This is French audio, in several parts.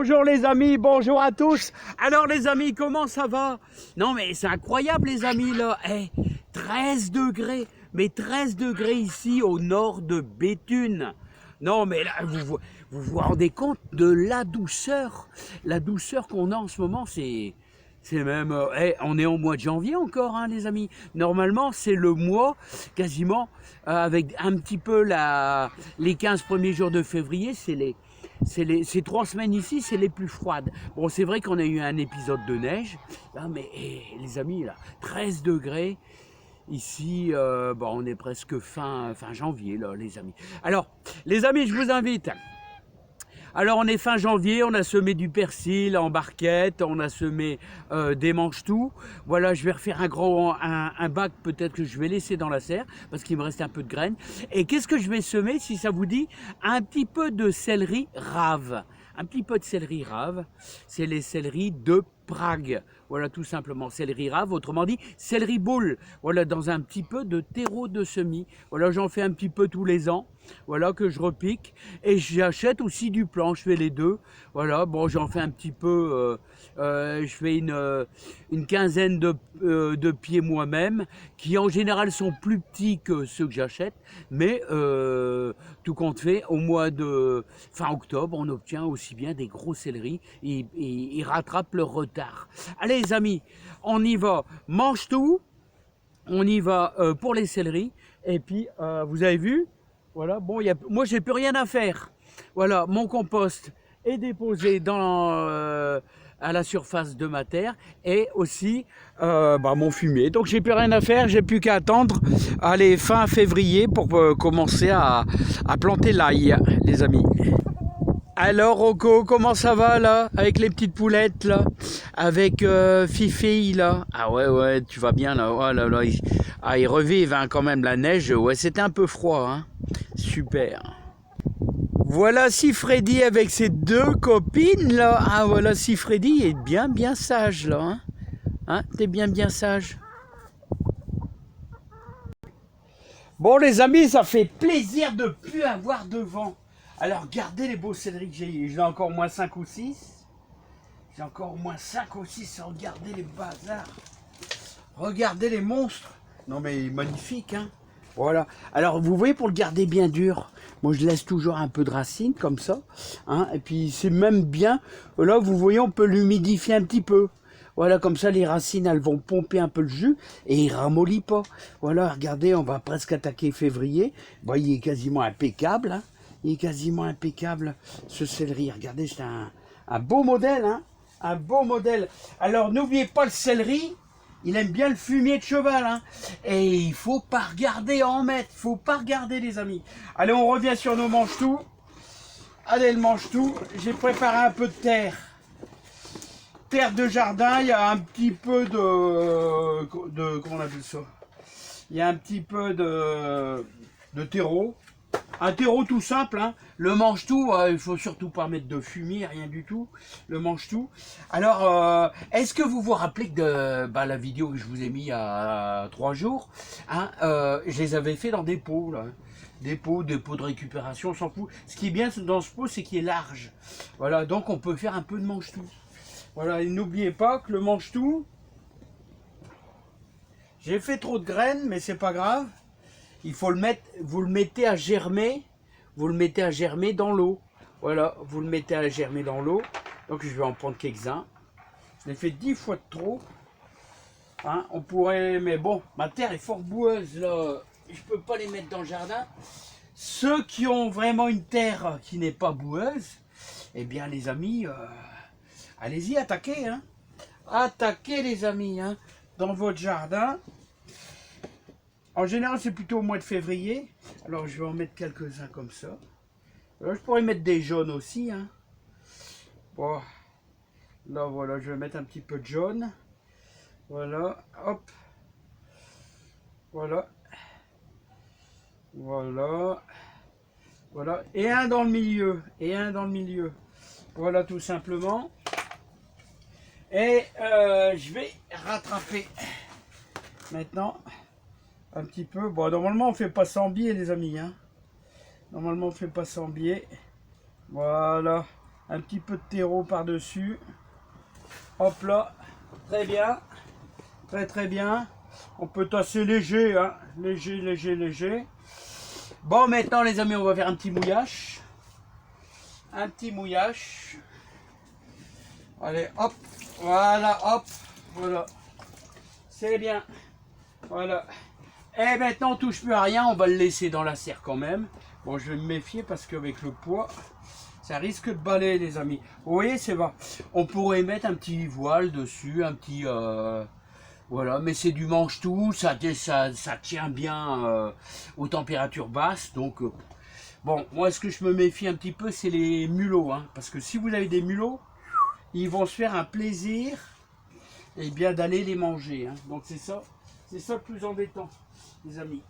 Bonjour les amis, bonjour à tous. Alors les amis, comment ça va? Non mais c'est incroyable les amis là. 13 degrés, mais 13 degrés ici au nord de Béthune. Non mais là, vous rendez compte de la douceur qu'on a en ce moment, c'est même, on est au mois de janvier encore, hein, les amis. Normalement, c'est le mois, quasiment, avec un petit peu les 15 premiers jours de février, ces 3 semaines ici, c'est les plus froides. Bon, c'est vrai qu'on a eu un épisode de neige, là, mais les amis, là, 13 degrés. Ici, on est presque fin janvier, là, les amis. Alors, les amis, je vous invite. Alors on est fin janvier, on a semé du persil en barquette, on a semé des mange-tout. Voilà, je vais refaire un bac peut-être que je vais laisser dans la serre parce qu'il me reste un peu de graines. Et qu'est-ce que je vais semer si ça vous dit? Un petit peu de céleri rave. Un petit peu de céleri rave, c'est les céleris de Prague. Voilà, tout simplement, céleri rave, autrement dit, céleri boule. Voilà, dans un petit peu de terreau de semis. Voilà, j'en fais un petit peu tous les ans. Voilà, que je repique. Et j'achète aussi du plant, je fais les deux. Voilà, bon, j'en fais un petit peu, je fais une quinzaine de pieds moi-même, qui en général sont plus petits que ceux que j'achète. Mais tout compte fait, au mois de fin octobre, on obtient aussi bien des gros céleris. Ils rattrapent leur retard. Allez les amis, on y va, mange tout. On y va pour les céleris. Et puis, vous avez vu, voilà, bon, moi, j'ai plus rien à faire. Voilà, mon compost est déposé à la surface de ma terre et aussi mon fumier. Donc, j'ai plus rien à faire, j'ai plus qu'à attendre, allez, fin février pour commencer à planter l'ail, les amis. Alors Rocco, comment ça va là? Avec les petites poulettes là? Avec Fifi là? Ah ouais, tu vas bien là? Oh là, là. Ils revivent hein, quand même la neige. Ouais, c'était un peu froid. Hein. Super. Voilà si Freddy avec ses deux copines là. Ah voilà si Freddy est bien sage là. Hein, t'es bien sage. Bon les amis, ça fait plaisir de plus avoir de vent. Alors regardez les beaux céleris que j'ai. J'ai encore au moins 5 ou 6. J'ai encore au moins 5 ou 6. Regardez les bazars. Regardez les monstres. Non mais magnifique hein. Voilà. Alors vous voyez pour le garder bien dur. Moi je laisse toujours un peu de racines comme ça. Hein, et puis c'est même bien. Là vous voyez on peut l'humidifier un petit peu. Voilà, comme ça, les racines, elles vont pomper un peu le jus et il ramollit pas. Voilà, regardez, on va presque attaquer février. Bon, il est quasiment impeccable. Hein. Il est quasiment impeccable, ce céleri. Regardez, c'est un beau modèle. Hein. Un beau modèle. Alors, n'oubliez pas le céleri. Il aime bien le fumier de cheval. Hein. Et il faut pas regarder en mettre. Il faut pas regarder, les amis. Allez, on revient sur nos mange-tout. Allez, le mange-tout. J'ai préparé un peu de terre. Terre de jardin, il y a un petit peu de comment on appelle ça? Il y a un petit peu de terreau. Un terreau tout simple, hein. Le mange-tout, il faut surtout pas mettre de fumier, rien du tout. Le mange-tout. Alors, est-ce que vous vous rappelez de la vidéo que je vous ai mis il y a 3 jours hein, je les avais fait dans des pots, là. Des pots de récupération, on s'en fout. Ce qui est bien dans ce pot, c'est qu'il est large. Voilà, donc on peut faire un peu de mange-tout. Voilà, et n'oubliez pas que le mange-tout, j'ai fait trop de graines, mais c'est pas grave. Il faut le mettre, vous le mettez à germer, dans l'eau. Voilà, vous le mettez à germer dans l'eau. Donc je vais en prendre quelques-uns. J'ai fait 10 fois de trop. Hein, on pourrait, mais bon, ma terre est fort boueuse là. Je peux pas les mettre dans le jardin. Ceux qui ont vraiment une terre qui n'est pas boueuse, eh bien les amis. Allez-y, attaquez, hein. Attaquez les amis, hein, dans votre jardin. En général, c'est plutôt au mois de février. Alors, je vais en mettre quelques-uns comme ça. Alors, je pourrais mettre des jaunes aussi, hein. Bon, là, voilà, je vais mettre un petit peu de jaune. Voilà, hop. Voilà. Voilà. Voilà. Et un dans le milieu. Voilà, tout simplement. Et je vais rattraper maintenant un petit peu. Bon, normalement, on ne fait pas sans biais, les amis. Hein. Normalement, on ne fait pas sans biais. Voilà. Un petit peu de terreau par-dessus. Hop là, très bien. Très bien. On peut tasser léger, hein. Léger. Bon, maintenant les amis, on va faire un petit mouillage. Un petit mouillage. Allez, hop, voilà, hop, voilà. C'est bien. Voilà. Et maintenant, on touche plus à rien, on va le laisser dans la serre quand même. Bon, je vais me méfier parce qu'avec le poids, ça risque de balayer, les amis. Vous voyez, c'est vrai. On pourrait mettre un petit voile dessus, un petit... voilà, mais c'est du mange-tout, ça tient bien aux températures basses. Donc, bon, moi, ce que je me méfie un petit peu, c'est les mulots. Hein, parce que si vous avez des mulots, ils vont se faire un plaisir bien d'aller les manger. Hein. Donc, c'est ça le plus embêtant, les amis.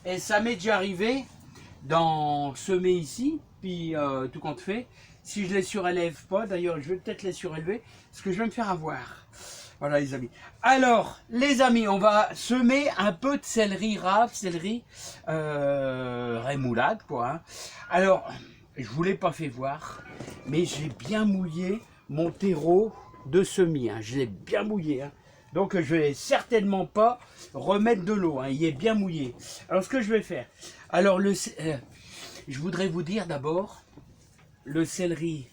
Et ça m'est déjà arrivé d'en semer ici, puis tout compte fait, si je les surélève pas, d'ailleurs je vais peut-être les surélever, parce que je vais me faire avoir. Voilà les amis. Alors les amis, on va semer un peu de céleri rave, céleri rémoulade quoi. Hein. Alors, je vous l'ai pas fait voir, mais j'ai bien mouillé mon terreau de semis. Hein. Je l'ai bien mouillé. Hein. Donc je vais certainement pas remettre de l'eau, hein, il est bien mouillé. Alors ce que je vais faire, alors je voudrais vous dire d'abord, le céleri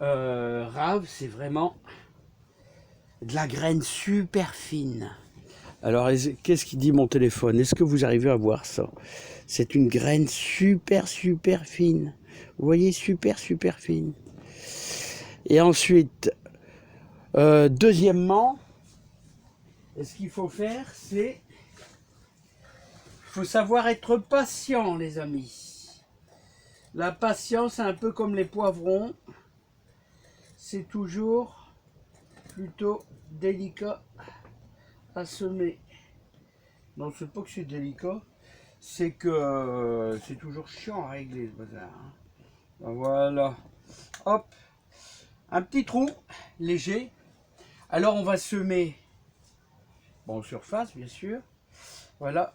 rave, c'est vraiment de la graine super fine. Alors qu'est-ce qu'il dit mon téléphone? Est-ce que vous arrivez à voir ça? C'est une graine super fine. Vous voyez, super fine. Et ensuite, deuxièmement, et ce qu'il faut faire, c'est... Il faut savoir être patient, les amis. La patience, c'est un peu comme les poivrons. C'est toujours plutôt délicat à semer. Non, c'est pas que c'est délicat, c'est que c'est toujours chiant à régler ce bazar. Hein. Voilà. Hop. Un petit trou léger. Alors, on va semer... Bon, en surface, bien sûr. Voilà.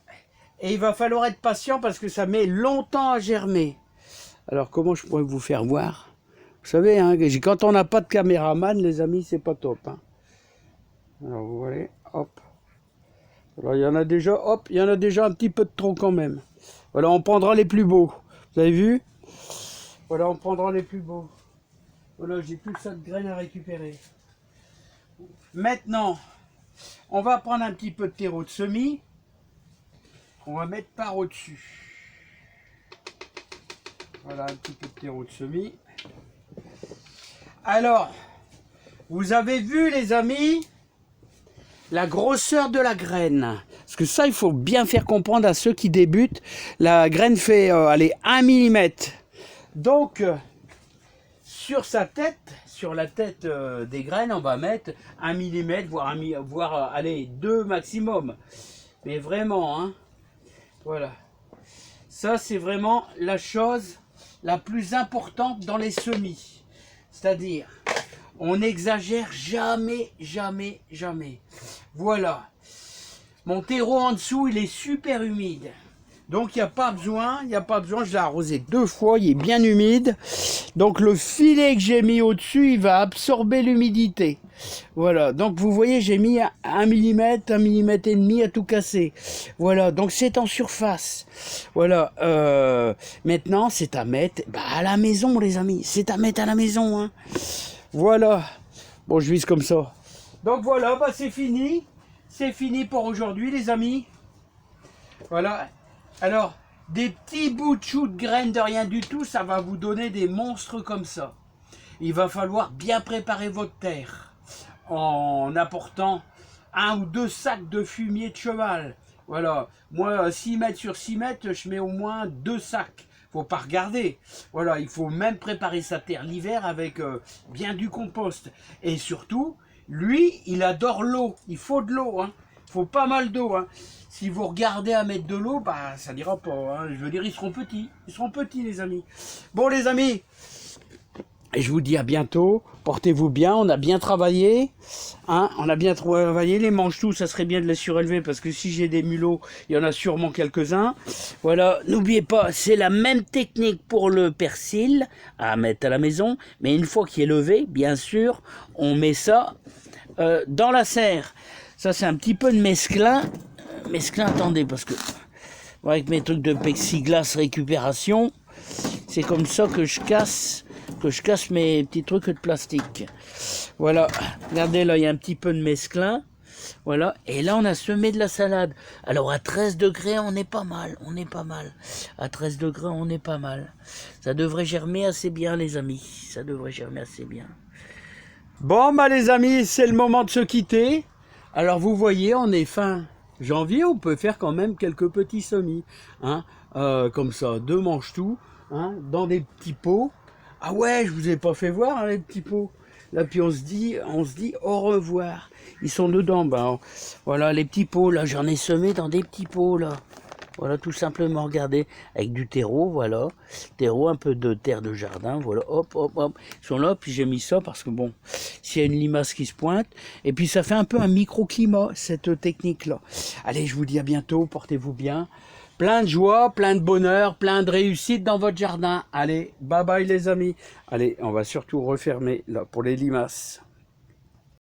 Et il va falloir être patient parce que ça met longtemps à germer. Alors, comment je pourrais vous faire voir? Vous savez, hein, quand on n'a pas de caméraman, les amis, c'est pas top. Hein. Alors, vous voyez, hop. Alors, il y en a déjà, hop, il y en a déjà un petit peu de trop quand même. Voilà, on prendra les plus beaux. Vous avez vu? Voilà, on prendra les plus beaux. Voilà, j'ai tout ça de graines à récupérer. Maintenant... on va prendre un petit peu de terreau de semis. On va mettre par au-dessus. Voilà, un petit peu de terreau de semis. Alors, vous avez vu les amis, la grosseur de la graine. Parce que ça, il faut bien faire comprendre à ceux qui débutent. La graine fait, allez, 1 mm. Donc, sur sa tête, sur la tête des graines, on va mettre 1 mm, voire allez, 2 maximum. Mais vraiment, hein, voilà. Ça, c'est vraiment la chose la plus importante dans les semis. C'est-à-dire, on n'exagère jamais. Voilà. Mon terreau en dessous, il est super humide. Donc il n'y a pas besoin, je l'ai arrosé 2 fois, il est bien humide. Donc le filet que j'ai mis au-dessus, il va absorber l'humidité. Voilà, donc vous voyez, j'ai mis 1 mm, 1 mm et demi à tout casser. Voilà, donc c'est en surface. Voilà, maintenant c'est à mettre à la maison les amis, c'est à mettre à la maison. Hein. Voilà, bon je vise comme ça. Donc voilà, c'est fini pour aujourd'hui les amis. Voilà. Alors, des petits bouts de choux de graines de rien du tout, ça va vous donner des monstres comme ça. Il va falloir bien préparer votre terre en apportant 1 ou 2 sacs de fumier de cheval. Voilà, moi 6 mètres sur 6 mètres, je mets au moins 2 sacs. Faut pas regarder. Voilà, il faut même préparer sa terre l'hiver avec bien du compost. Et surtout, lui, il adore l'eau. Il faut de l'eau, hein. Il faut pas mal d'eau, hein. Si vous regardez à mettre de l'eau, ça n'ira pas. Hein. Je veux dire, ils seront petits. Ils seront petits, les amis. Bon, les amis, Et je vous dis à bientôt. Portez-vous bien. On a bien travaillé. Hein, on a bien travaillé. Les manches-tout, ça serait bien de les surélever parce que si j'ai des mulots, il y en a sûrement quelques-uns. Voilà. N'oubliez pas, c'est la même technique pour le persil à mettre à la maison. Mais une fois qu'il est levé, bien sûr, on met ça dans la serre. Ça, c'est un petit peu de mesclun. Mesclun, attendez, parce que avec mes trucs de plexiglas récupération, c'est comme ça que je casse mes petits trucs de plastique. Voilà, regardez là, il y a un petit peu de mesclun. Voilà, et là on a semé de la salade. Alors à 13 degrés, on est pas mal, À 13 degrés, on est pas mal. Ça devrait germer assez bien, les amis. Ça devrait germer assez bien. Bon, bah les amis, c'est le moment de se quitter. Alors vous voyez, on est fin janvier, on peut faire quand même quelques petits semis. Hein, comme ça, 2 manches-tout, hein, dans des petits pots. Ah ouais, je vous ai pas fait voir hein, les petits pots. Là, puis on se dit au revoir. Ils sont dedans, ben voilà les petits pots. Là, j'en ai semé dans des petits pots là. Voilà, tout simplement, regardez, avec du terreau, voilà, terreau, un peu de terre de jardin, voilà, hop, hop, hop, ils sont là, puis j'ai mis ça parce que bon, s'il y a une limace qui se pointe, et puis ça fait un peu un microclimat, cette technique-là. Allez, je vous dis à bientôt, portez-vous bien, plein de joie, plein de bonheur, plein de réussite dans votre jardin. Allez, bye bye les amis. Allez, on va surtout refermer là pour les limaces.